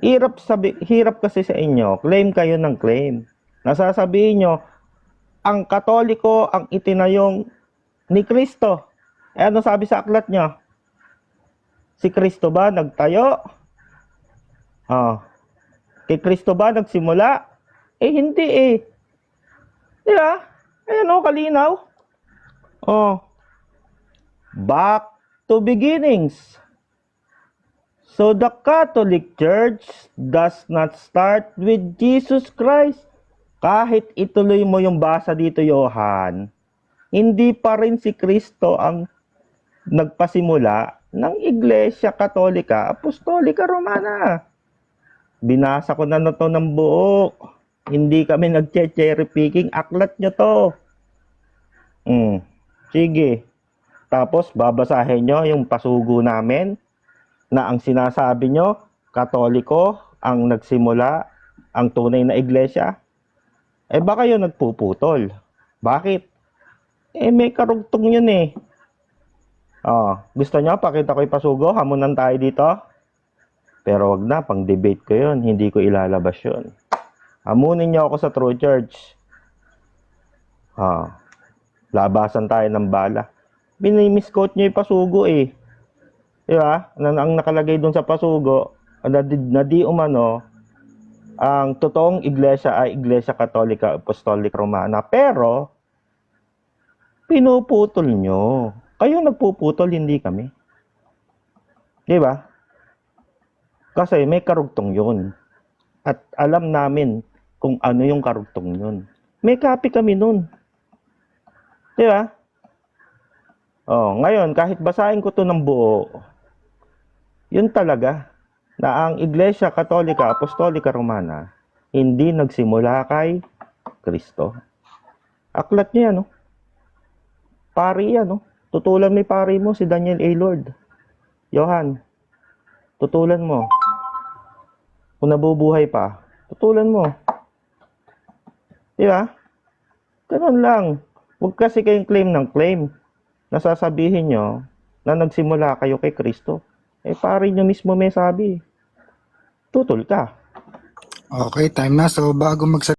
Hirap kasi sa inyo. Claim kayo ng claim. Nasasabihin nyo, ang Katoliko ang itinayong ni Kristo. Ano sabi sa aklat nyo? Si Kristo ba nagtayo? Kay Kristo ba nagsimula? Hindi Di ba? Ayan kalinaw. Back to beginnings. So the Catholic Church does not start with Jesus Christ. Kahit ituloy mo yung basa dito, Johan, hindi pa rin si Kristo ang nagpasimula ng Iglesia Katolika Apostolika Romana. Binasa ko na to ng buo. Hindi kami nag-cherry picking. Aklat nyo to. Sige. Tapos babasahin nyo yung pasugo namin na ang sinasabi nyo, Katoliko ang nagsimula, ang tunay na iglesia. Baka yun nagpuputol. Bakit? May karugtong yun Gusto nyo, pakita ko yung pasugo, hamunan tayo dito. Pero wag na, pang debate ko yun, hindi ko ilalabas yun. Hamunin nyo ako sa True Church. Labasan tayo ng bala. Binimisquote nyo yung pasugo Diba? Ang nakalagay dun sa pasugo, na di umano, ang totoong iglesia ay Iglesia Katolika Apostolic Romana. Pero, pinuputol nyo. Kayo nagpuputol, hindi kami. Diba? Kasi may karugtong yun. At alam namin kung ano yung karugtong yun. May copy kami nun. Diba? Ngayon, kahit basahin ko to ng buo, yun talaga na ang Iglesia Katolika Apostolika Romana hindi nagsimula kay Kristo. Aklat niya, Pari yan, Tutulan mo pari mo si Daniel A. Lord. Johan, tutulan mo. Kung nabubuhay pa, tutulan mo. Di ba? Ganun lang. Huwag kasi kayong claim ng claim. Nasasabihin nyo na nagsimula kayo kay Kristo. Pari nyo mismo may sabi. Tutol ka. Okay, time na. So bago